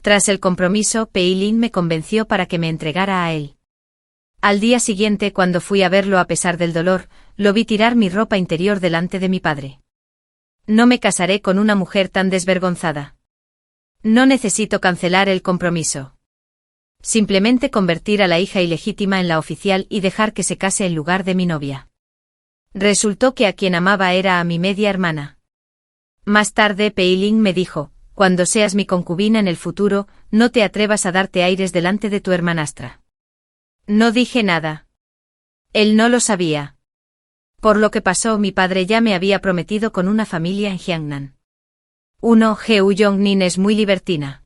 Tras el compromiso, Pei Ling me convenció para que me entregara a él. Al día siguiente, cuando fui a verlo a pesar del dolor, lo vi tirar mi ropa interior delante de mi padre. No me casaré con una mujer tan desvergonzada. No necesito cancelar el compromiso. Simplemente convertir a la hija ilegítima en la oficial y dejar que se case en lugar de mi novia. Resultó que a quien amaba era a mi media hermana. Más tarde Pei Ling me dijo, cuando seas mi concubina en el futuro, no te atrevas a darte aires delante de tu hermanastra. No dije nada. Él no lo sabía. Por lo que pasó, mi padre ya me había prometido con una familia en Jiangnan. Geu Yongnin es muy libertina.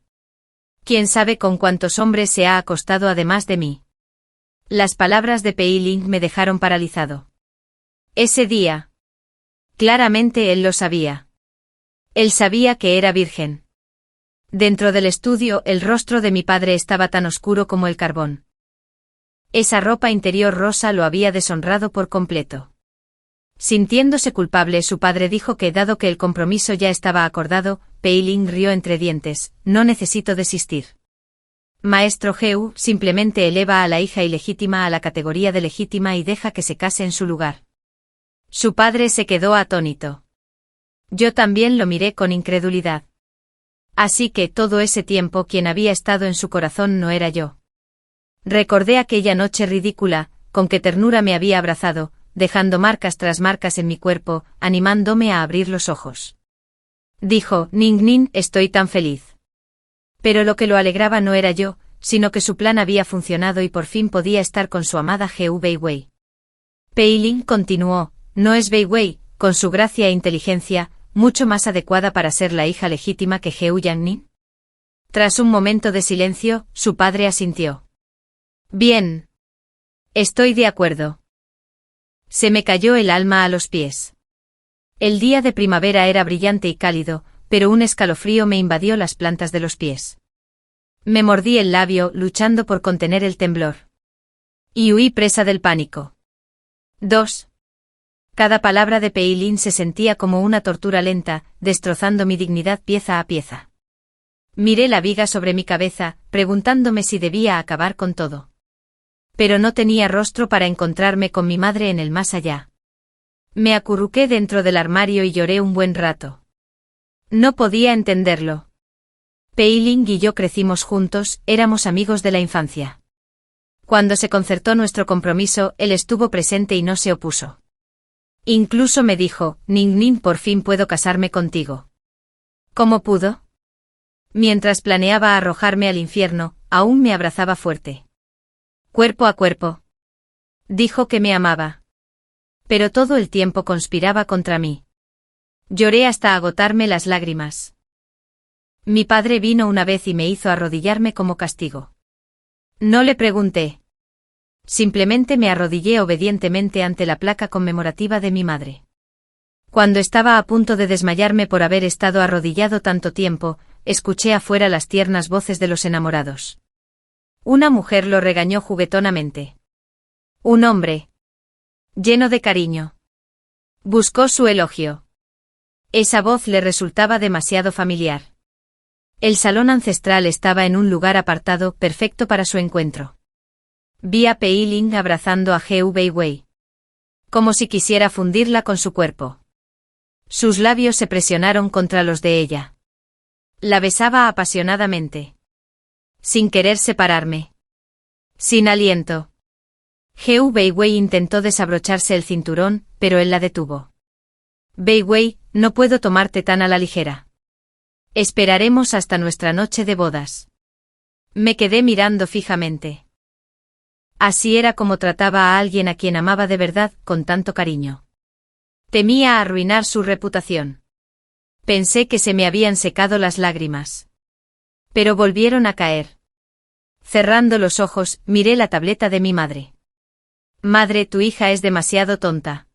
¿Quién sabe con cuántos hombres se ha acostado además de mí? Las palabras de Pei Ling me dejaron paralizado. Ese día. Claramente él lo sabía. Él sabía que era virgen. Dentro del estudio, el rostro de mi padre estaba tan oscuro como el carbón. Esa ropa interior rosa lo había deshonrado por completo. Sintiéndose culpable, su padre dijo que dado que el compromiso ya estaba acordado, Pei Ling rió entre dientes, no necesito desistir. Maestro Geu, simplemente eleva a la hija ilegítima a la categoría de legítima y deja que se case en su lugar. Su padre se quedó atónito. Yo también lo miré con incredulidad. Así que todo ese tiempo quien había estado en su corazón no era yo. Recordé aquella noche ridícula, con qué ternura me había abrazado, dejando marcas tras marcas en mi cuerpo, animándome a abrir los ojos. Dijo, Ning Ning, estoy tan feliz. Pero lo que lo alegraba no era yo, sino que su plan había funcionado y por fin podía estar con su amada Geu Weiwei. Pei Ling continuó, no es Weiwei, con su gracia e inteligencia, mucho más adecuada para ser la hija legítima que Geu Yangnin. Tras un momento de silencio, su padre asintió. Bien. Estoy de acuerdo. Se me cayó el alma a los pies. El día de primavera era brillante y cálido, pero un escalofrío me invadió las plantas de los pies. Me mordí el labio, luchando por contener el temblor. Y huí presa del pánico. 2. Cada palabra de Pei Ling se sentía como una tortura lenta, destrozando mi dignidad pieza a pieza. Miré la viga sobre mi cabeza, preguntándome si debía acabar con todo. Pero no tenía rostro para encontrarme con mi madre en el más allá. Me acurruqué dentro del armario y lloré un buen rato. No podía entenderlo. Pei Ling y yo crecimos juntos, éramos amigos de la infancia. Cuando se concertó nuestro compromiso, él estuvo presente y no se opuso. Incluso me dijo, Ning Ning, por fin puedo casarme contigo. ¿Cómo pudo? Mientras planeaba arrojarme al infierno, aún me abrazaba fuerte. Cuerpo a cuerpo. Dijo que me amaba. Pero todo el tiempo conspiraba contra mí. Lloré hasta agotarme las lágrimas. Mi padre vino una vez y me hizo arrodillarme como castigo. No le pregunté. Simplemente me arrodillé obedientemente ante la placa conmemorativa de mi madre. Cuando estaba a punto de desmayarme por haber estado arrodillado tanto tiempo, escuché afuera las tiernas voces de los enamorados. Una mujer lo regañó juguetonamente. Un hombre, lleno de cariño, buscó su elogio. Esa voz le resultaba demasiado familiar. El salón ancestral estaba en un lugar apartado, perfecto para su encuentro. Vi a Pei Ling abrazando a Geu Weiwei. Como si quisiera fundirla con su cuerpo. Sus labios se presionaron contra los de ella. La besaba apasionadamente. Sin querer separarme. Sin aliento. Geu Weiwei intentó desabrocharse el cinturón, pero él la detuvo. Weiwei, no puedo tomarte tan a la ligera. Esperaremos hasta nuestra noche de bodas. Me quedé mirando fijamente. Así era como trataba a alguien a quien amaba de verdad, con tanto cariño. Temía arruinar su reputación. Pensé que se me habían secado las lágrimas. Pero volvieron a caer. Cerrando los ojos, miré la tableta de mi madre. Madre, tu hija es demasiado tonta.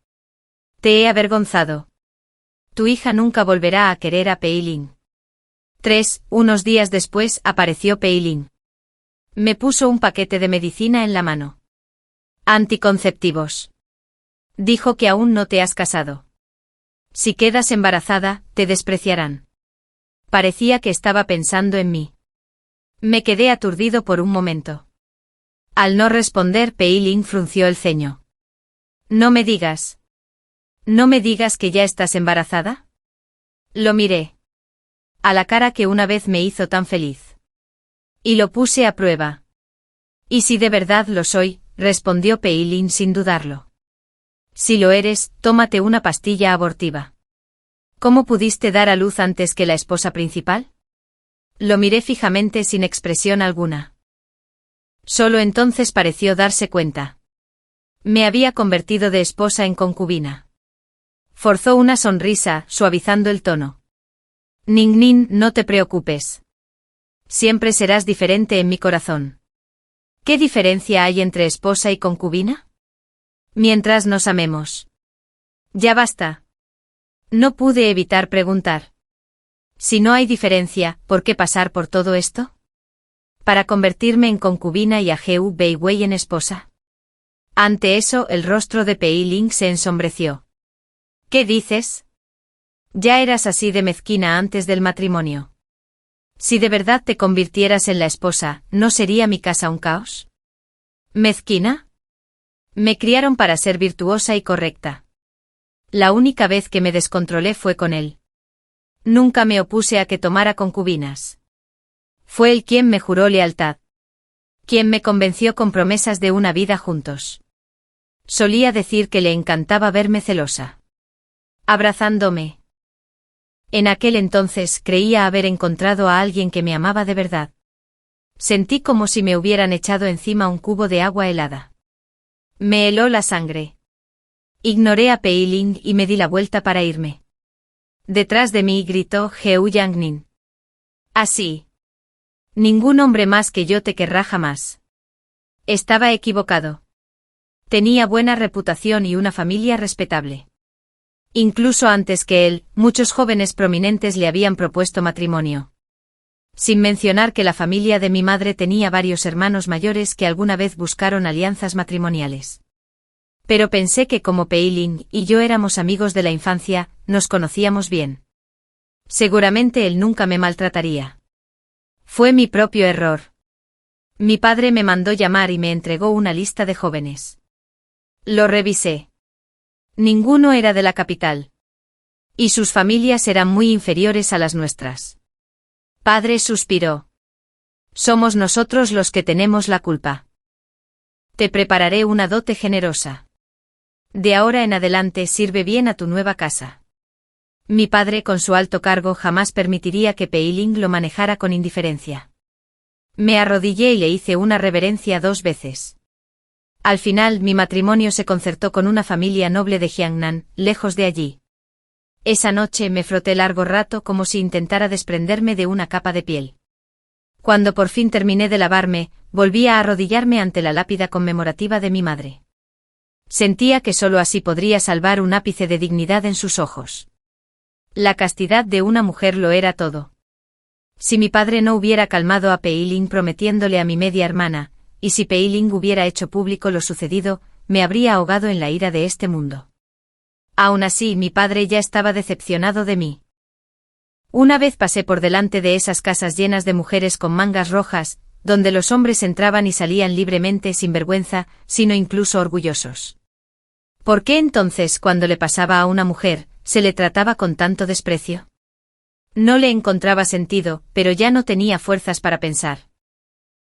Te he avergonzado. Tu hija nunca volverá a querer a Pei Ling. 3. Unos días después apareció Pei Ling. Me puso un paquete de medicina en la mano. Anticonceptivos. Dijo que aún no te has casado. Si quedas embarazada, te despreciarán. Parecía que estaba pensando en mí. Me quedé aturdido por un momento. Al no responder, Pei Ling frunció el ceño. No me digas. ¿No me digas que ya estás embarazada? Lo miré. A la cara que una vez me hizo tan feliz. Y lo puse a prueba. Y si de verdad lo soy, respondió Pei Ling sin dudarlo. Si lo eres, tómate una pastilla abortiva. ¿Cómo pudiste dar a luz antes que la esposa principal? Lo miré fijamente sin expresión alguna. Solo entonces pareció darse cuenta. Me había convertido de esposa en concubina. Forzó una sonrisa, suavizando el tono. Ning Ning, no te preocupes. Siempre serás diferente en mi corazón. ¿Qué diferencia hay entre esposa y concubina? Mientras nos amemos. Ya basta. No pude evitar preguntar. Si no hay diferencia, ¿por qué pasar por todo esto? ¿Para convertirme en concubina y a Heu Weiwei en esposa? Ante eso, el rostro de Pei Ling se ensombreció. ¿Qué dices? Ya eras así de mezquina antes del matrimonio. Si de verdad te convirtieras en la esposa, ¿no sería mi casa un caos? ¿Mezquina? Me criaron para ser virtuosa y correcta. La única vez que me descontrolé fue con él. Nunca me opuse a que tomara concubinas. Fue él quien me juró lealtad. Quien me convenció con promesas de una vida juntos. Solía decir que le encantaba verme celosa. Abrazándome. En aquel entonces creía haber encontrado a alguien que me amaba de verdad. Sentí como si me hubieran echado encima un cubo de agua helada. Me heló la sangre. Ignoré a Pei Ling y me di la vuelta para irme. Detrás de mí gritó Heu Yangnin. Así. Ningún hombre más que yo te querrá jamás. Estaba equivocado. Tenía buena reputación y una familia respetable. Incluso antes que él, muchos jóvenes prominentes le habían propuesto matrimonio. Sin mencionar que la familia de mi madre tenía varios hermanos mayores que alguna vez buscaron alianzas matrimoniales. Pero pensé que como Pei Ling y yo éramos amigos de la infancia, nos conocíamos bien. Seguramente él nunca me maltrataría. Fue mi propio error. Mi padre me mandó llamar y me entregó una lista de jóvenes. Lo revisé. Ninguno era de la capital. Y sus familias eran muy inferiores a las nuestras. Padre suspiró. Somos nosotros los que tenemos la culpa. Te prepararé una dote generosa. De ahora en adelante sirve bien a tu nueva casa. Mi padre con su alto cargo jamás permitiría que Pei Ling lo manejara con indiferencia. Me arrodillé y le hice una reverencia 2 veces. Al final mi matrimonio se concertó con una familia noble de Jiangnan, lejos de allí. Esa noche me froté largo rato como si intentara desprenderme de una capa de piel. Cuando por fin terminé de lavarme, volví a arrodillarme ante la lápida conmemorativa de mi madre. Sentía que solo así podría salvar un ápice de dignidad en sus ojos. La castidad de una mujer lo era todo. Si mi padre no hubiera calmado a Pei Ling prometiéndole a mi media hermana, y si Pei Ling hubiera hecho público lo sucedido, me habría ahogado en la ira de este mundo. Aún así, mi padre ya estaba decepcionado de mí. Una vez pasé por delante de esas casas llenas de mujeres con mangas rojas, donde los hombres entraban y salían libremente sin vergüenza, sino incluso orgullosos. ¿Por qué entonces, cuando le pasaba a una mujer, se le trataba con tanto desprecio? No le encontraba sentido, pero ya no tenía fuerzas para pensar.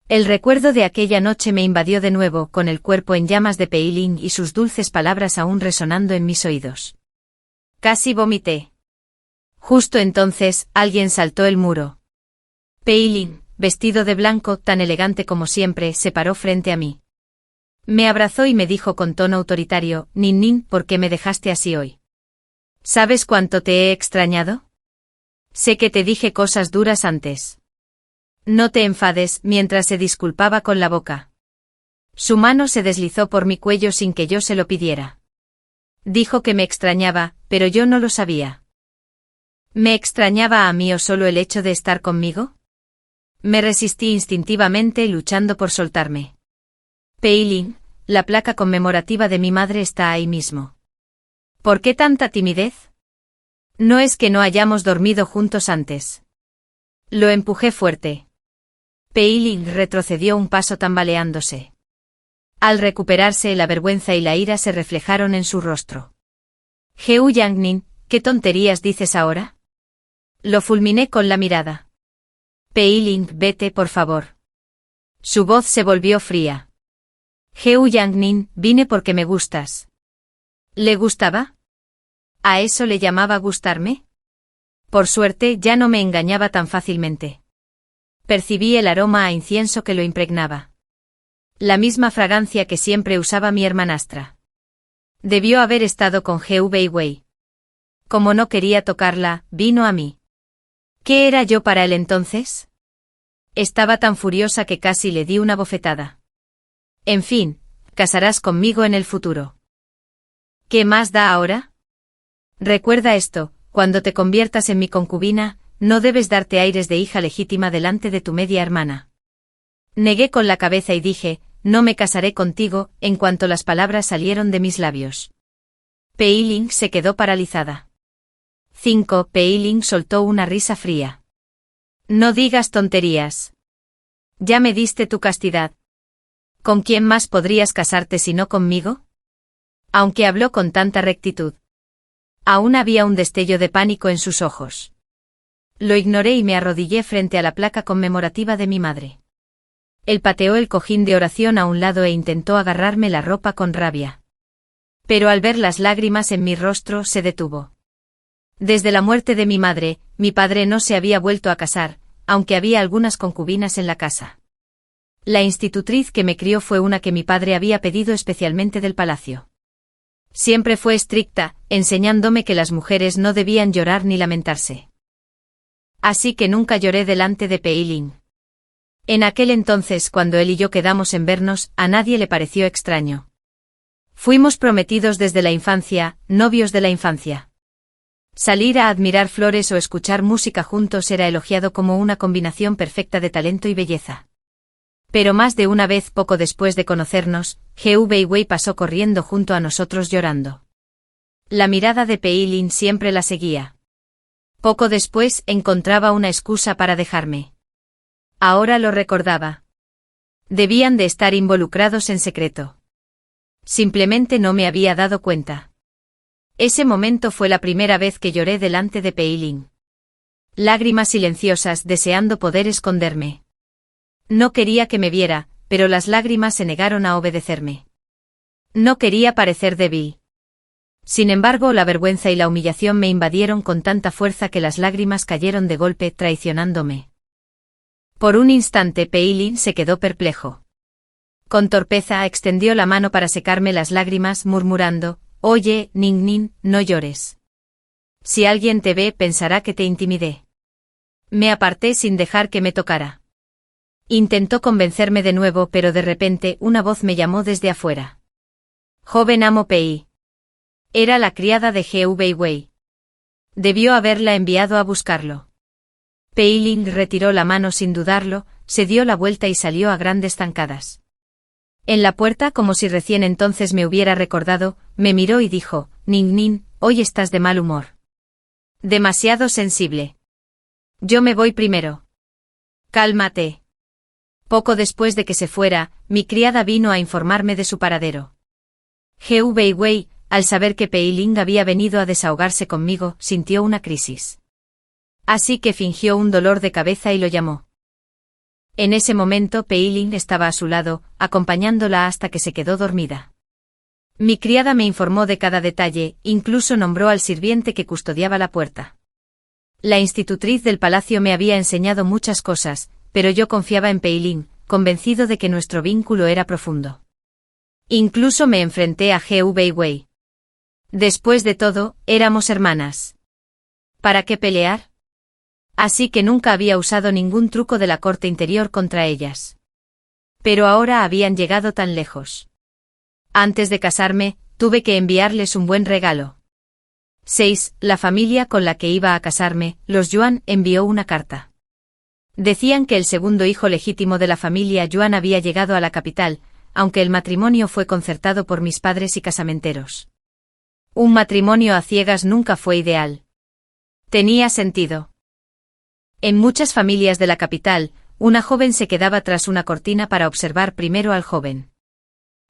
El recuerdo de aquella noche me invadió de nuevo, con el cuerpo en llamas de Pei Ling y sus dulces palabras aún resonando en mis oídos. Casi vomité. Justo entonces, alguien saltó el muro. Pei Ling, vestido de blanco, tan elegante como siempre, se paró frente a mí. Me abrazó y me dijo con tono autoritario, Nin Nin, ¿por qué me dejaste así hoy? ¿Sabes cuánto te he extrañado? Sé que te dije cosas duras antes. No te enfades, mientras se disculpaba con la boca. Su mano se deslizó por mi cuello sin que yo se lo pidiera. Dijo que me extrañaba, pero yo no lo sabía. ¿Me extrañaba a mí o solo el hecho de estar conmigo? Me resistí instintivamente luchando por soltarme. Pei Ling, la placa conmemorativa de mi madre está ahí mismo. ¿Por qué tanta timidez? No es que no hayamos dormido juntos antes. Lo empujé fuerte. Pei Ling retrocedió un paso tambaleándose. Al recuperarse, la vergüenza y la ira se reflejaron en su rostro. Heu Yangnin, ¿qué tonterías dices ahora? Lo fulminé con la mirada. Pei Ling, vete, por favor. Su voz se volvió fría. Heu Yangnin, vine porque me gustas. ¿Le gustaba? ¿A eso le llamaba gustarme? Por suerte, ya no me engañaba tan fácilmente. Percibí el aroma a incienso que lo impregnaba. La misma fragancia que siempre usaba mi hermanastra. Debió haber estado con Heu Weiwei. Como no quería tocarla, vino a mí. ¿Qué era yo para él entonces? Estaba tan furiosa que casi le di una bofetada. En fin, casarás conmigo en el futuro. ¿Qué más da ahora? Recuerda esto, cuando te conviertas en mi concubina, no debes darte aires de hija legítima delante de tu media hermana. Negué con la cabeza y dije, no me casaré contigo, en cuanto las palabras salieron de mis labios. Pei Ling se quedó paralizada. 5. Pei Ling soltó una risa fría. No digas tonterías. Ya me diste tu castidad. ¿Con quién más podrías casarte si no conmigo? Aunque habló con tanta rectitud. Aún había un destello de pánico en sus ojos. Lo ignoré y me arrodillé frente a la placa conmemorativa de mi madre. Él pateó el cojín de oración a un lado e intentó agarrarme la ropa con rabia. Pero al ver las lágrimas en mi rostro se detuvo. Desde la muerte de mi madre, mi padre no se había vuelto a casar, aunque había algunas concubinas en la casa. La institutriz que me crió fue una que mi padre había pedido especialmente del palacio. Siempre fue estricta, enseñándome que las mujeres no debían llorar ni lamentarse. Así que nunca lloré delante de Pei Ling. En aquel entonces, cuando él y yo quedamos en vernos, a nadie le pareció extraño. Fuimos prometidos desde la infancia, novios de la infancia. Salir a admirar flores o escuchar música juntos era elogiado como una combinación perfecta de talento y belleza. Pero más de una vez poco después de conocernos, Heu Weiwei pasó corriendo junto a nosotros llorando. La mirada de Pei Ling siempre la seguía. Poco después encontraba una excusa para dejarme. Ahora lo recordaba. Debían de estar involucrados en secreto. Simplemente no me había dado cuenta. Ese momento fue la primera vez que lloré delante de Pei Ling. Lágrimas silenciosas deseando poder esconderme. No quería que me viera, pero las lágrimas se negaron a obedecerme. No quería parecer débil. Sin embargo, la vergüenza y la humillación me invadieron con tanta fuerza que las lágrimas cayeron de golpe, traicionándome. Por un instante Pei Ling se quedó perplejo. Con torpeza extendió la mano para secarme las lágrimas, murmurando, «Oye, Ning Ning, no llores. Si alguien te ve pensará que te intimidé». Me aparté sin dejar que me tocara. Intentó convencerme de nuevo, pero de repente una voz me llamó desde afuera. «Joven amo Pei». Era la criada de Heu Weiwei. Debió haberla enviado a buscarlo. Pei Ling retiró la mano sin dudarlo, se dio la vuelta y salió a grandes zancadas. En la puerta, como si recién entonces me hubiera recordado, me miró y dijo, «Ning Ning, hoy estás de mal humor. Demasiado sensible. Yo me voy primero». «Cálmate». Poco después de que se fuera, mi criada vino a informarme de su paradero. Heu Weiwei, al saber que Pei Ling había venido a desahogarse conmigo, sintió una crisis. Así que fingió un dolor de cabeza y lo llamó. En ese momento Pei Ling estaba a su lado, acompañándola hasta que se quedó dormida. Mi criada me informó de cada detalle, incluso nombró al sirviente que custodiaba la puerta. La institutriz del palacio me había enseñado muchas cosas, pero yo confiaba en Pei Ling, convencido de que nuestro vínculo era profundo. Incluso me enfrenté a Heu Weiwei. Después de todo, éramos hermanas. ¿Para qué pelear? Así que nunca había usado ningún truco de la corte interior contra ellas. Pero ahora habían llegado tan lejos. Antes de casarme, tuve que enviarles un buen regalo. 6. La familia con la que iba a casarme, los Yuan, envió una carta. Decían que el segundo hijo legítimo de la familia Yuan había llegado a la capital, aunque el matrimonio fue concertado por mis padres y casamenteros. Un matrimonio a ciegas nunca fue ideal. Tenía sentido. En muchas familias de la capital, una joven se quedaba tras una cortina para observar primero al joven.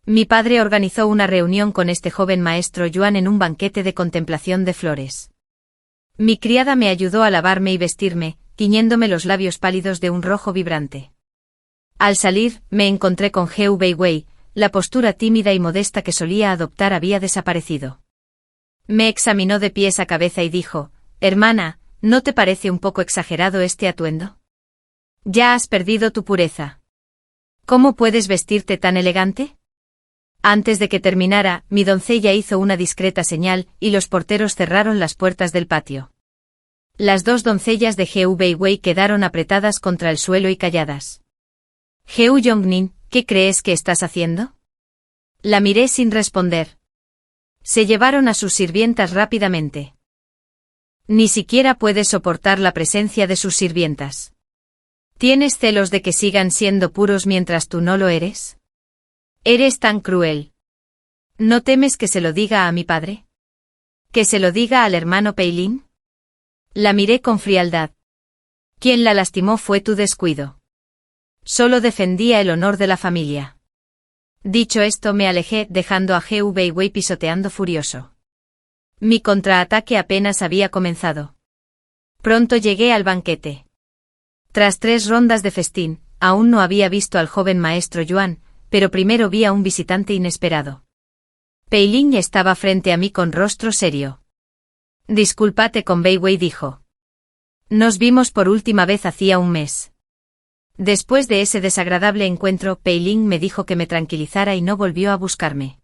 Mi padre organizó una reunión con este joven maestro Yuan en un banquete de contemplación de flores. Mi criada me ayudó a lavarme y vestirme, tiñéndome los labios pálidos de un rojo vibrante. Al salir, me encontré con Heu Weiwei, la postura tímida y modesta que solía adoptar había desaparecido. Me examinó de pies a cabeza y dijo, «Hermana, ¿no te parece un poco exagerado este atuendo? Ya has perdido tu pureza. ¿Cómo puedes vestirte tan elegante?» Antes de que terminara, mi doncella hizo una discreta señal y los porteros cerraron las puertas del patio. Las dos doncellas de Heu Weiwei quedaron apretadas contra el suelo y calladas. «Heu Yongnin, ¿qué crees que estás haciendo?» La miré sin responder. Se llevaron a sus sirvientas rápidamente. Ni siquiera puedes soportar la presencia de sus sirvientas. ¿Tienes celos de que sigan siendo puros mientras tú no lo eres? Eres tan cruel. ¿No temes que se lo diga a mi padre? ¿Que se lo diga al hermano Peilin? La miré con frialdad. Quien la lastimó fue tu descuido. Solo defendía el honor de la familia. Dicho esto me alejé dejando a Heu Weiwei pisoteando furioso. Mi contraataque apenas había comenzado. Pronto llegué al banquete. Tras 3 rondas de festín, aún no había visto al joven maestro Yuan, pero primero vi a un visitante inesperado. Peilin estaba frente a mí con rostro serio. «Discúlpate con Weiwei», dijo. «Nos vimos por última vez hacía un mes». Después de ese desagradable encuentro, Peilin me dijo que me tranquilizara y no volvió a buscarme.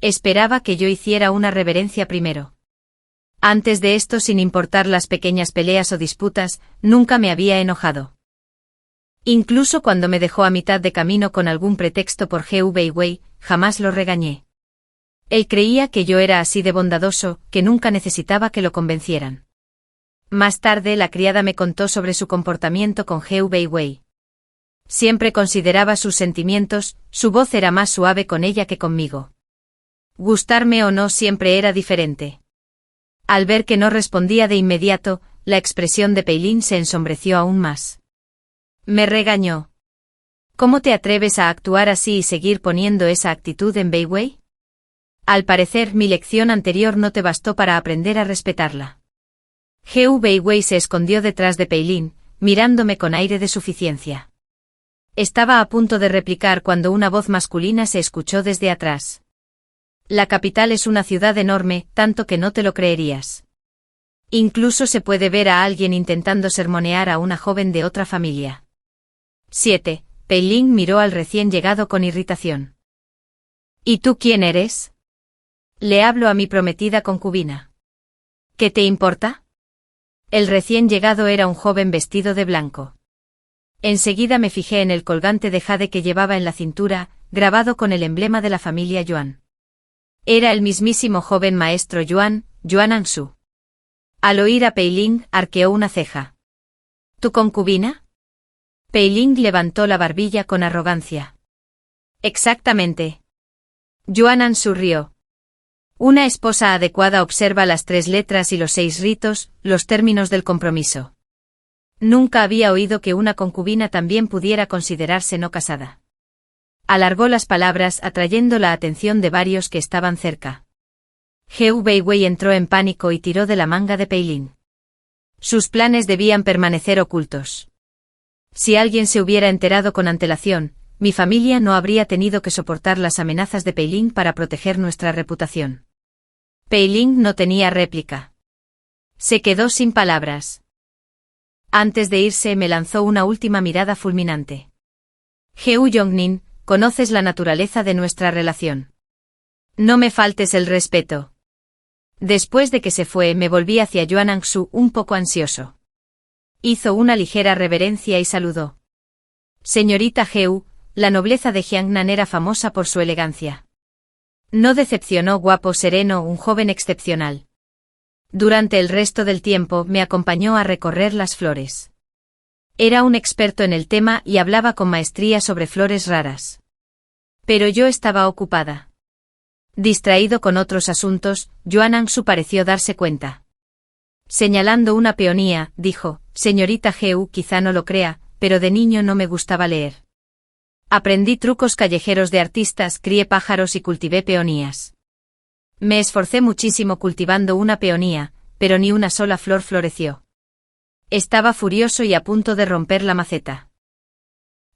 Esperaba que yo hiciera una reverencia primero. Antes de esto, sin importar las pequeñas peleas o disputas, nunca me había enojado. Incluso cuando me dejó a mitad de camino con algún pretexto por Heu Weiwei, jamás lo regañé. Él creía que yo era así de bondadoso, que nunca necesitaba que lo convencieran. Más tarde la criada me contó sobre su comportamiento con Heu Weiwei. Siempre consideraba sus sentimientos, su voz era más suave con ella que conmigo. Gustarme o no siempre era diferente. Al ver que no respondía de inmediato, la expresión de Peilin se ensombreció aún más. Me regañó. «¿Cómo te atreves a actuar así y seguir poniendo esa actitud en Weiwei? Al parecer mi lección anterior no te bastó para aprender a respetarla». Heu Weiwei se escondió detrás de Peilin, mirándome con aire de suficiencia. Estaba a punto de replicar cuando una voz masculina se escuchó desde atrás. «La capital es una ciudad enorme, tanto que no te lo creerías. Incluso se puede ver a alguien intentando sermonear a una joven de otra familia». 7. Peilin miró al recién llegado con irritación. «¿Y tú quién eres?» «Le hablo a mi prometida concubina». «¿Qué te importa?» El recién llegado era un joven vestido de blanco. Enseguida me fijé en el colgante de jade que llevaba en la cintura, grabado con el emblema de la familia Yuan. Era el mismísimo joven maestro Yuan, Yuan Ansu. Al oír a Peilin, arqueó una ceja. «¿Tu concubina?» Peilin levantó la barbilla con arrogancia. «Exactamente». Yuan Ansu rió. «Una esposa adecuada observa las 3 letras y los 6 ritos, los términos del compromiso. Nunca había oído que una concubina también pudiera considerarse no casada». Alargó las palabras atrayendo la atención de varios que estaban cerca. Heu Weiwei entró en pánico y tiró de la manga de Peilin. Sus planes debían permanecer ocultos. Si alguien se hubiera enterado con antelación, mi familia no habría tenido que soportar las amenazas de Peilin para proteger nuestra reputación. Peilin no tenía réplica. Se quedó sin palabras. Antes de irse me lanzó una última mirada fulminante. «Heu Yongnin, conoces la naturaleza de nuestra relación. No me faltes el respeto». Después de que se fue me volví hacia Yuan Ansu un poco ansioso. Hizo una ligera reverencia y saludó. «Señorita Heu, la nobleza de Jiangnan era famosa por su elegancia. No decepcionó, guapo, sereno, un joven excepcional. Durante el resto del tiempo me acompañó a recorrer las flores. Era un experto en el tema y hablaba con maestría sobre flores raras. Pero yo estaba ocupada. Distraído con otros asuntos, Yuan Ansu pareció darse cuenta. Señalando una peonía, dijo: «Señorita Heu, quizá no lo crea, pero de niño no me gustaba leer. Aprendí trucos callejeros de artistas, crié pájaros y cultivé peonías. Me esforcé muchísimo cultivando una peonía, pero ni una sola flor floreció. Estaba furioso y a punto de romper la maceta.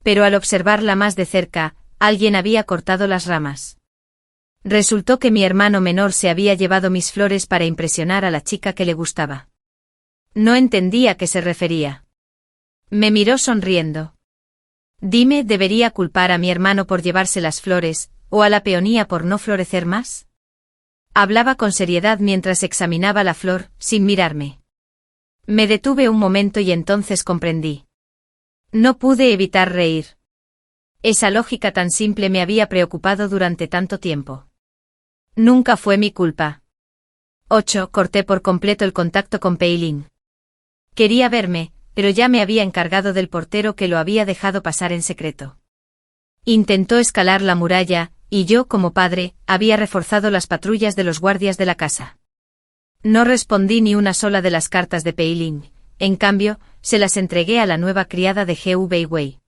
Pero al observarla más de cerca, alguien había cortado las ramas. Resultó que mi hermano menor se había llevado mis flores para impresionar a la chica que le gustaba. No entendía a qué se refería. Me miró sonriendo. Dime, ¿debería culpar a mi hermano por llevarse las flores, o a la peonía por no florecer más? Hablaba con seriedad mientras examinaba la flor, sin mirarme. Me detuve un momento y entonces comprendí. No pude evitar reír. Esa lógica tan simple me había preocupado durante tanto tiempo. Nunca fue mi culpa. 8. Corté por completo el contacto con Pei Lin. Quería verme, pero ya me había encargado del portero que lo había dejado pasar en secreto. Intentó escalar la muralla, y yo, como padre, había reforzado las patrullas de los guardias de la casa. No respondí ni una sola de las cartas de Pei Lin, en cambio, se las entregué a la nueva criada de Hu Weiwei.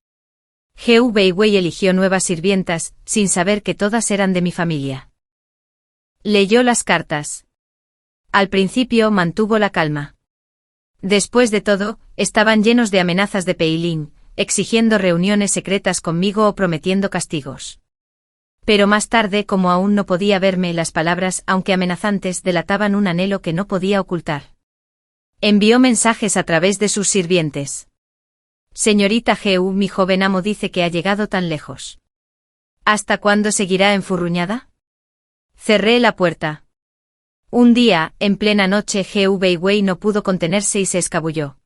Hu Weiwei eligió nuevas sirvientas, sin saber que todas eran de mi familia. Leyó las cartas. Al principio mantuvo la calma. Después de todo, estaban llenos de amenazas de Pei Lin, exigiendo reuniones secretas conmigo o prometiendo castigos. Pero más tarde, como aún no podía verme, las palabras, aunque amenazantes, delataban un anhelo que no podía ocultar. Envió mensajes a través de sus sirvientes. Señorita Hu, mi joven amo dice que ha llegado tan lejos. ¿Hasta cuándo seguirá enfurruñada? Cerré la puerta. Un día, en plena noche, Hu Weiwei no pudo contenerse y se escabulló.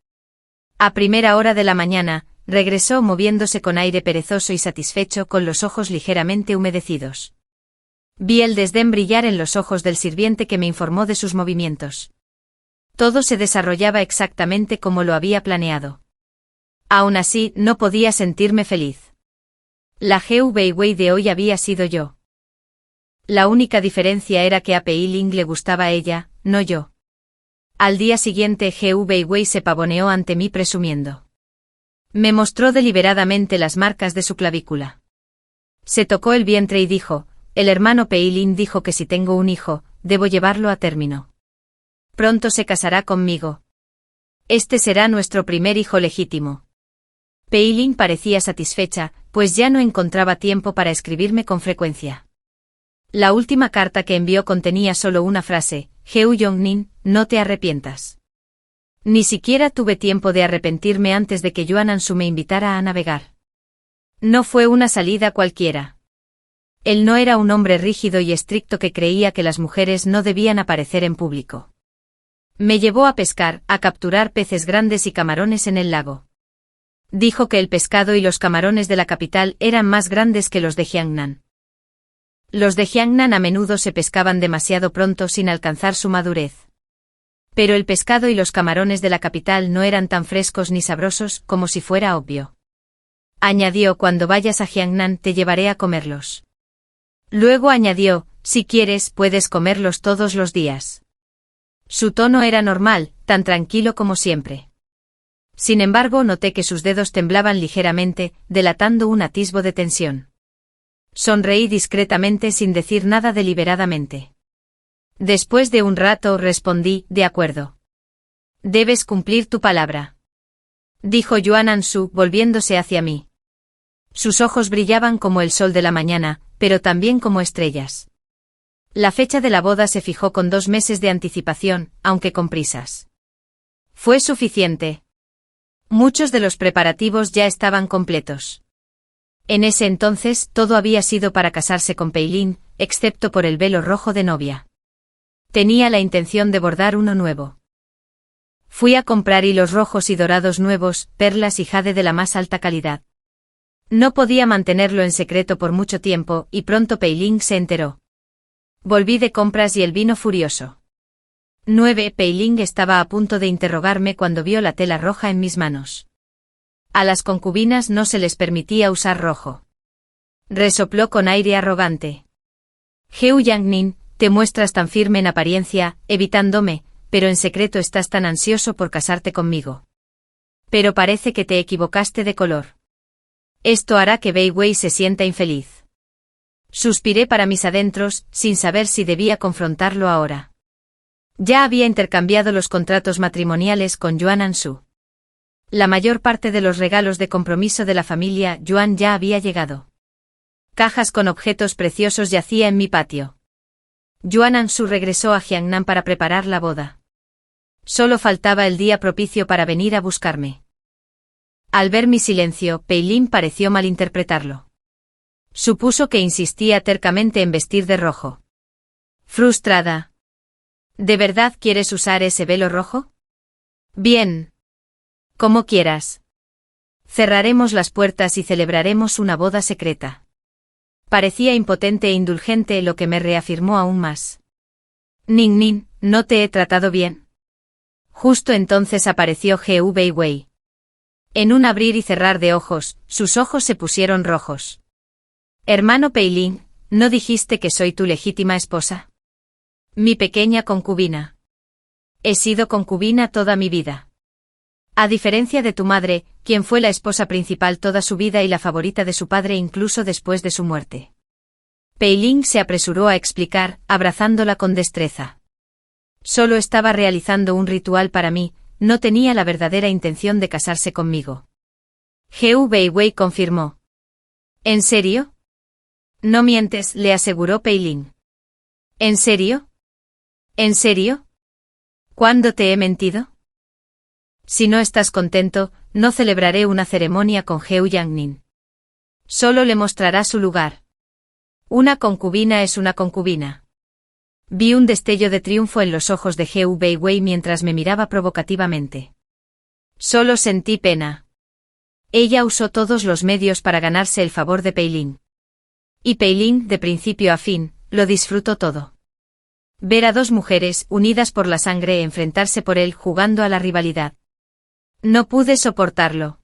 A primera hora de la mañana, regresó moviéndose con aire perezoso y satisfecho, con los ojos ligeramente humedecidos. Vi el desdén brillar en los ojos del sirviente que me informó de sus movimientos. Todo se desarrollaba exactamente como lo había planeado. Aún así, no podía sentirme feliz. La Hu Weiwei de hoy había sido yo. La única diferencia era que a Pei Lin le gustaba a ella, no yo. Al día siguiente Hu Weiwei se pavoneó ante mí presumiendo. Me mostró deliberadamente las marcas de su clavícula. Se tocó el vientre y dijo, el hermano Pei Lin dijo que si tengo un hijo, debo llevarlo a término. Pronto se casará conmigo. Este será nuestro primer hijo legítimo. Pei Lin parecía satisfecha, pues ya no encontraba tiempo para escribirme con frecuencia. La última carta que envió contenía solo una frase, Hu Yongnin, no te arrepientas. Ni siquiera tuve tiempo de arrepentirme antes de que Yuan Ansu me invitara a navegar. No fue una salida cualquiera. Él no era un hombre rígido y estricto que creía que las mujeres no debían aparecer en público. Me llevó a pescar, a capturar peces grandes y camarones en el lago. Dijo que el pescado y los camarones de la capital eran más grandes que los de Jiangnan. Los de Jiangnan a menudo se pescaban demasiado pronto sin alcanzar su madurez. Pero el pescado y los camarones de la capital no eran tan frescos ni sabrosos como si fuera obvio. Añadió, cuando vayas a Jiangnan te llevaré a comerlos. Luego añadió, si quieres puedes comerlos todos los días. Su tono era normal, tan tranquilo como siempre. Sin embargo, noté que sus dedos temblaban ligeramente, delatando un atisbo de tensión. Sonreí discretamente sin decir nada deliberadamente. Después de un rato respondí, de acuerdo. Debes cumplir tu palabra. Dijo Yuan Ansu, volviéndose hacia mí. Sus ojos brillaban como el sol de la mañana, pero también como estrellas. La fecha de la boda se fijó con 2 meses de anticipación, aunque con prisas. Fue suficiente. Muchos de los preparativos ya estaban completos. En ese entonces, todo había sido para casarse con Pei Lin, excepto por el velo rojo de novia. Tenía la intención de bordar uno nuevo. Fui a comprar hilos rojos y dorados nuevos, perlas y jade de la más alta calidad. No podía mantenerlo en secreto por mucho tiempo, y pronto Pei Lin se enteró. Volví de compras y él vino furioso. 9. Pei Lin estaba a punto de interrogarme cuando vio la tela roja en mis manos. A las concubinas no se les permitía usar rojo. Resopló con aire arrogante. Hu Yangnin, te muestras tan firme en apariencia, evitándome, pero en secreto estás tan ansioso por casarte conmigo. Pero parece que te equivocaste de color. Esto hará que Bai Wei se sienta infeliz. Suspiré para mis adentros, sin saber si debía confrontarlo ahora. Ya había intercambiado los contratos matrimoniales con Yuan Ansu. La mayor parte de los regalos de compromiso de la familia Yuan ya había llegado. Cajas con objetos preciosos yacía en mi patio. Yuan Ansu regresó a Jiangnan para preparar la boda. Solo faltaba el día propicio para venir a buscarme. Al ver mi silencio, Pei Lin pareció malinterpretarlo. Supuso que insistía tercamente en vestir de rojo. Frustrada. ¿De verdad quieres usar ese velo rojo? Bien. Como quieras. Cerraremos las puertas y celebraremos una boda secreta. Parecía impotente e indulgente, lo que me reafirmó aún más. Ning Ning, ¿no te he tratado bien? Justo entonces apareció Gu Weiwei. En un abrir y cerrar de ojos, sus ojos se pusieron rojos. Hermano Pei Lin, ¿no dijiste que soy tu legítima esposa? Mi pequeña concubina. He sido concubina toda mi vida. A diferencia de tu madre, quien fue la esposa principal toda su vida y la favorita de su padre incluso después de su muerte. Pei Lin se apresuró a explicar, abrazándola con destreza. Solo estaba realizando un ritual para mí, no tenía la verdadera intención de casarse conmigo. Gu Weiwei confirmó. ¿En serio? No mientes, le aseguró Pei Lin. ¿En serio? ¿En serio? ¿Cuándo te he mentido? Si no estás contento, no celebraré una ceremonia con Gu Yangnin. Solo le mostrará su lugar. Una concubina es una concubina. Vi un destello de triunfo en los ojos de Gu Weiwei mientras me miraba provocativamente. Solo sentí pena. Ella usó todos los medios para ganarse el favor de Pei Lin. Y Pei Lin, de principio a fin, lo disfrutó todo. Ver a dos mujeres, unidas por la sangre, enfrentarse por él jugando a la rivalidad. No pude soportarlo.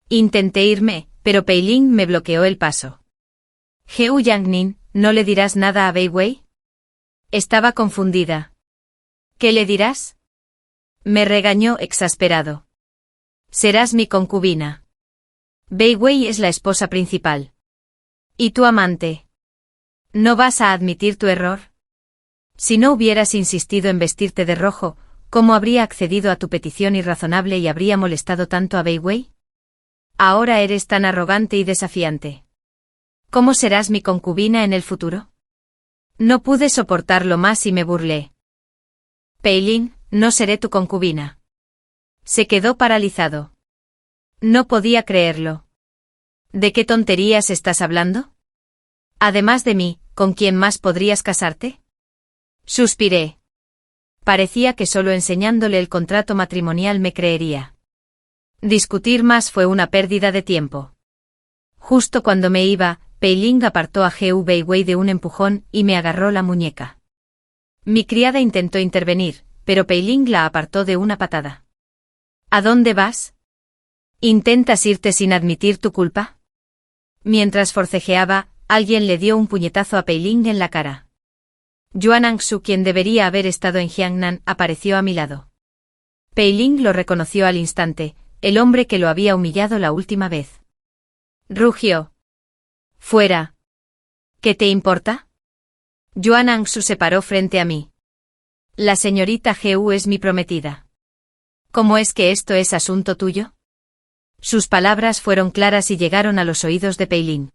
Intenté irme, pero Pei Lin me bloqueó el paso. Gu Yangnin, ¿no le dirás nada a Bai Wei? Estaba confundida. ¿Qué le dirás? Me regañó exasperado. Serás mi concubina. Bai Wei es la esposa principal. ¿Y tu amante? ¿No vas a admitir tu error? Si no hubieras insistido en vestirte de rojo, ¿cómo habría accedido a tu petición irrazonable y habría molestado tanto a Bai Wei? Ahora eres tan arrogante y desafiante. ¿Cómo serás mi concubina en el futuro? No pude soportarlo más y me burlé. Pei Lin, no seré tu concubina. Se quedó paralizado. No podía creerlo. ¿De qué tonterías estás hablando? Además de mí, ¿con quién más podrías casarte? Suspiré. Parecía que solo enseñándole el contrato matrimonial me creería. Discutir más fue una pérdida de tiempo. Justo cuando me iba, Pei Lin apartó a Gu Weiwei de un empujón y me agarró la muñeca. Mi criada intentó intervenir, pero Pei Lin la apartó de una patada. ¿A dónde vas? ¿Intentas irte sin admitir tu culpa? Mientras forcejeaba, alguien le dio un puñetazo a Pei Lin en la cara. Yuan Ansu, quien debería haber estado en Jiangnan, apareció a mi lado. Pei Lin lo reconoció al instante, el hombre que lo había humillado la última vez. Rugió. Fuera. ¿Qué te importa? Yuan Ansu se paró frente a mí. La señorita Gu es mi prometida. ¿Cómo es que esto es asunto tuyo? Sus palabras fueron claras y llegaron a los oídos de Pei Lin.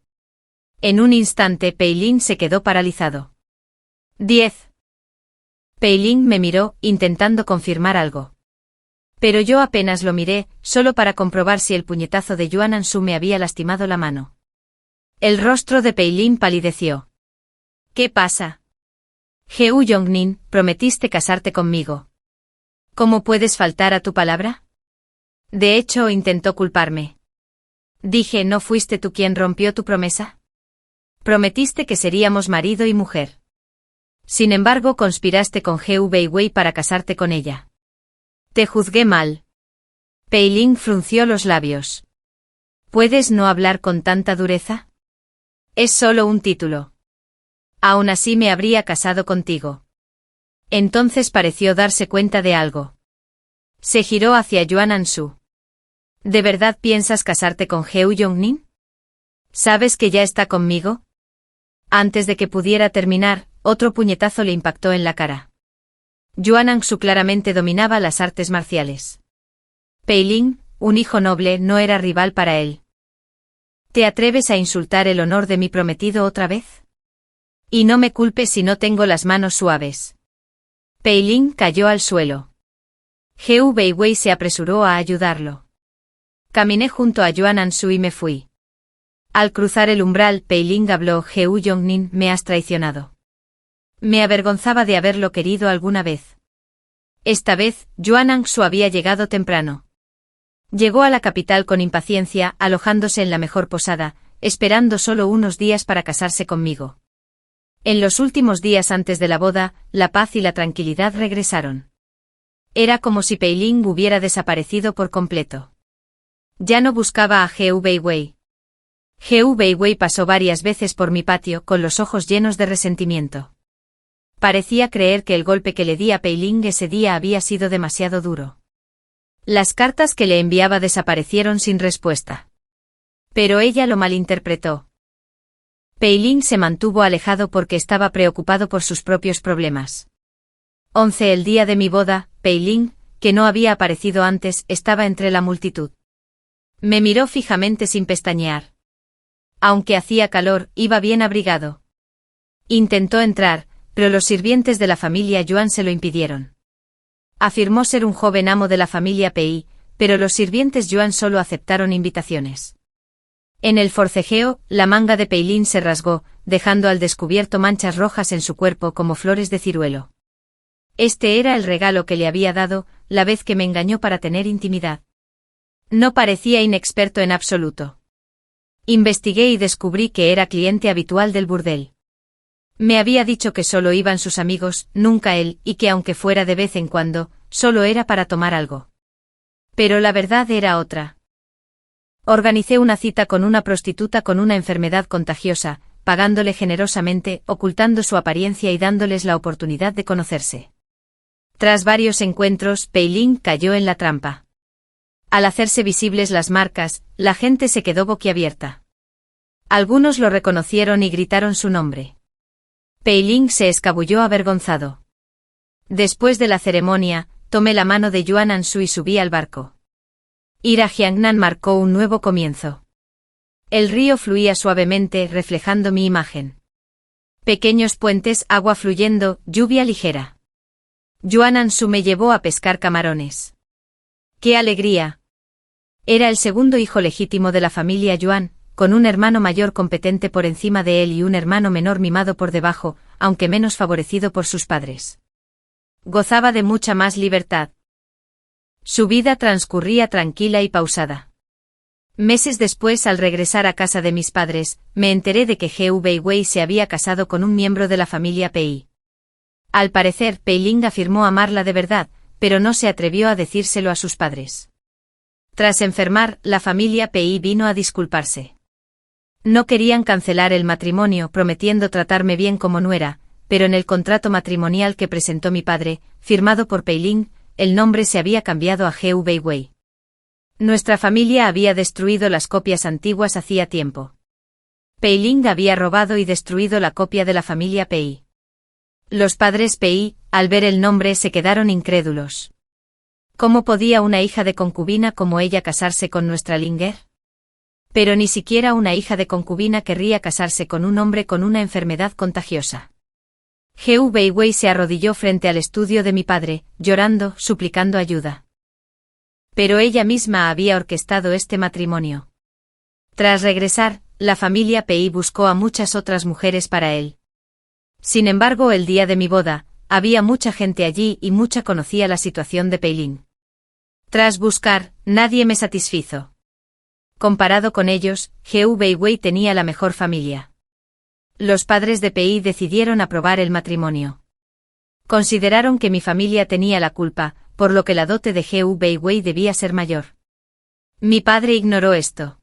En un instante Pei Lin se quedó paralizado. 10. Pei Lin me miró, intentando confirmar algo. Pero yo apenas lo miré, solo para comprobar si el puñetazo de Yuan Ansu me había lastimado la mano. El rostro de Pei Lin palideció. ¿Qué pasa? Gu Yongnin, prometiste casarte conmigo. ¿Cómo puedes faltar a tu palabra? De hecho, intentó culparme. Dije, ¿no fuiste tú quien rompió tu promesa? Prometiste que seríamos marido y mujer. Sin embargo, conspiraste con Gu Weiwei para casarte con ella. Te juzgué mal. Pei Lin frunció los labios. ¿Puedes no hablar con tanta dureza? Es solo un título. Aún así me habría casado contigo. Entonces pareció darse cuenta de algo. Se giró hacia Yuan Ansu. ¿De verdad piensas casarte con Heo Jong-nin? ¿Sabes que ya está conmigo? Antes de que pudiera terminar, otro puñetazo le impactó en la cara. Yuan Ang-su claramente dominaba las artes marciales. Pei Ling, un hijo noble, no era rival para él. ¿Te atreves a insultar el honor de mi prometido otra vez? Y no me culpes si no tengo las manos suaves. Pei Ling cayó al suelo. Heo Weiwei se apresuró a ayudarlo. Caminé junto a Yuan Ang-su y me fui. Al cruzar el umbral, Pei Ling habló: Heo Jong-nin, me has traicionado. Me avergonzaba de haberlo querido alguna vez. Esta vez, Yuan Ang-su había llegado temprano. Llegó a la capital con impaciencia, alojándose en la mejor posada, esperando solo unos días para casarse conmigo. En los últimos días antes de la boda, la paz y la tranquilidad regresaron. Era como si Pei Ling hubiera desaparecido por completo. Ya no buscaba a Heo Weiwei. Heo Weiwei pasó varias veces por mi patio con los ojos llenos de resentimiento. Parecía creer que el golpe que le di a Pei Ling ese día había sido demasiado duro. Las cartas que le enviaba desaparecieron sin respuesta. Pero ella lo malinterpretó. Pei Ling se mantuvo alejado porque estaba preocupado por sus propios problemas. 11 El día de mi boda, Pei Ling, que no había aparecido antes, estaba entre la multitud. Me miró fijamente sin pestañear. Aunque hacía calor, iba bien abrigado. Intentó entrar, pero los sirvientes de la familia Yuan se lo impidieron. Afirmó ser un joven amo de la familia Pei, pero los sirvientes Yuan solo aceptaron invitaciones. En el forcejeo, la manga de Pei Ling se rasgó, dejando al descubierto manchas rojas en su cuerpo como flores de ciruelo. Este era el regalo que le había dado, la vez que me engañó para tener intimidad. No parecía inexperto en absoluto. Investigué y descubrí que era cliente habitual del burdel. Me había dicho que solo iban sus amigos, nunca él, y que aunque fuera de vez en cuando, solo era para tomar algo. Pero la verdad era otra. Organicé una cita con una prostituta con una enfermedad contagiosa, pagándole generosamente, ocultando su apariencia y dándoles la oportunidad de conocerse. Tras varios encuentros, Pei Ling cayó en la trampa. Al hacerse visibles las marcas, la gente se quedó boquiabierta. Algunos lo reconocieron y gritaron su nombre. Pei Ling se escabulló avergonzado. Después de la ceremonia, tomé la mano de Yuan Ang-su y subí al barco. Ir a Jiangnan marcó un nuevo comienzo. El río fluía suavemente, reflejando mi imagen. Pequeños puentes, agua fluyendo, lluvia ligera. Yuan Ang-su me llevó a pescar camarones. ¡Qué alegría! Era el segundo hijo legítimo de la familia Yuan, con un hermano mayor competente por encima de él y un hermano menor mimado por debajo, aunque menos favorecido por sus padres. Gozaba de mucha más libertad. Su vida transcurría tranquila y pausada. Meses después, al regresar a casa de mis padres, me enteré de que Heo Weiwei se había casado con un miembro de la familia Pei. Al parecer, Pei Ling afirmó amarla de verdad, pero no se atrevió a decírselo a sus padres. Tras enfermar, la familia Pei vino a disculparse. No querían cancelar el matrimonio, prometiendo tratarme bien como nuera, pero en el contrato matrimonial que presentó mi padre, firmado por Pei Ling, el nombre se había cambiado a Heo Weiwei. Nuestra familia había destruido las copias antiguas hacía tiempo. Pei Ling había robado y destruido la copia de la familia Pei. Los padres Pei, al ver el nombre, se quedaron incrédulos. ¿Cómo podía una hija de concubina como ella casarse con nuestra Linger? Pero ni siquiera una hija de concubina querría casarse con un hombre con una enfermedad contagiosa. Heo Weiwei se arrodilló frente al estudio de mi padre, llorando, suplicando ayuda. Pero ella misma había orquestado este matrimonio. Tras regresar, la familia Pei buscó a muchas otras mujeres para él. Sin embargo, el día de mi boda, había mucha gente allí y mucha conocía la situación de Pei Ling. Tras buscar, nadie me satisfizo. Comparado con ellos, Heo Weiwei tenía la mejor familia. Los padres de Pei decidieron aprobar el matrimonio. Consideraron que mi familia tenía la culpa, por lo que la dote de Heo Weiwei debía ser mayor. Mi padre ignoró esto.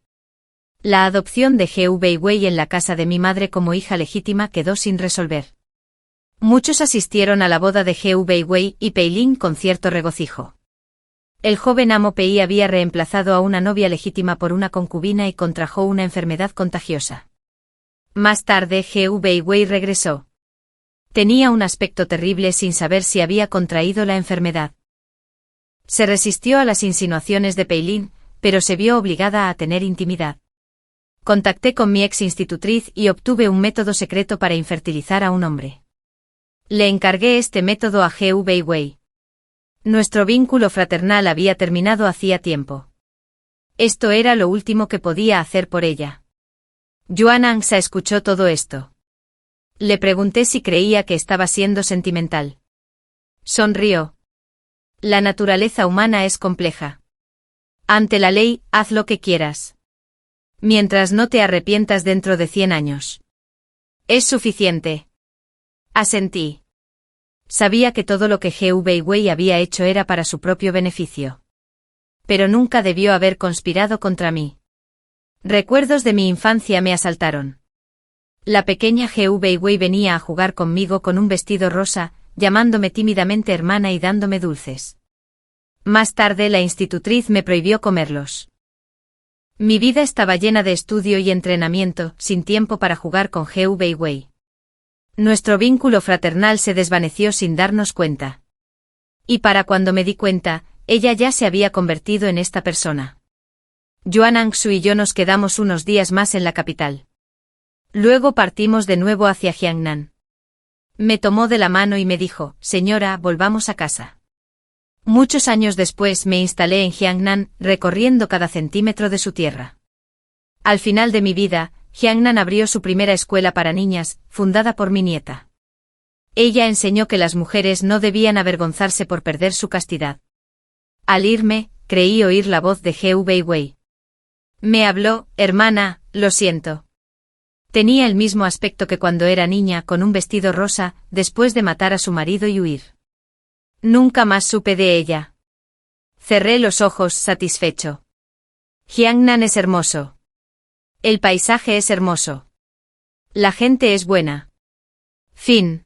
La adopción de Heo Weiwei en la casa de mi madre como hija legítima quedó sin resolver. Muchos asistieron a la boda de Heo Weiwei y Pei Ling con cierto regocijo. El joven amo Pei había reemplazado a una novia legítima por una concubina y contrajo una enfermedad contagiosa. Más tarde Gu Weiwei regresó. Tenía un aspecto terrible sin saber si había contraído la enfermedad. Se resistió a las insinuaciones de Peilin, pero se vio obligada a tener intimidad. Contacté con mi ex institutriz y obtuve un método secreto para infertilizar a un hombre. Le encargué este método a Gu Weiwei. Nuestro vínculo fraternal había terminado hacía tiempo. Esto era lo último que podía hacer por ella. Yuan Angsa escuchó todo esto. Le pregunté si creía que estaba siendo sentimental. Sonrió. La naturaleza humana es compleja. Ante la ley, haz lo que quieras. Mientras no te arrepientas dentro de 100 años. Es suficiente. Asentí. Sabía que todo lo que Gu Weiwei había hecho era para su propio beneficio. Pero nunca debió haber conspirado contra mí. Recuerdos de mi infancia me asaltaron. La pequeña Gu Weiwei venía a jugar conmigo con un vestido rosa, llamándome tímidamente hermana y dándome dulces. Más tarde la institutriz me prohibió comerlos. Mi vida estaba llena de estudio y entrenamiento, sin tiempo para jugar con Gu Weiwei. Nuestro vínculo fraternal se desvaneció sin darnos cuenta. Y para cuando me di cuenta, ella ya se había convertido en esta persona. Yuan Angsu y yo nos quedamos unos días más en la capital. Luego partimos de nuevo hacia Jiangnan. Me tomó de la mano y me dijo, señora, volvamos a casa. Muchos años después me instalé en Jiangnan, recorriendo cada centímetro de su tierra. Al final de mi vida, Jiangnan abrió su primera escuela para niñas, fundada por mi nieta. Ella enseñó que las mujeres no debían avergonzarse por perder su castidad. Al irme, creí oír la voz de Gu Weiwei. Me habló, hermana, lo siento. Tenía el mismo aspecto que cuando era niña, con un vestido rosa, después de matar a su marido y huir. Nunca más supe de ella. Cerré los ojos, satisfecho. Jiangnan es hermoso. El paisaje es hermoso. La gente es buena. Fin.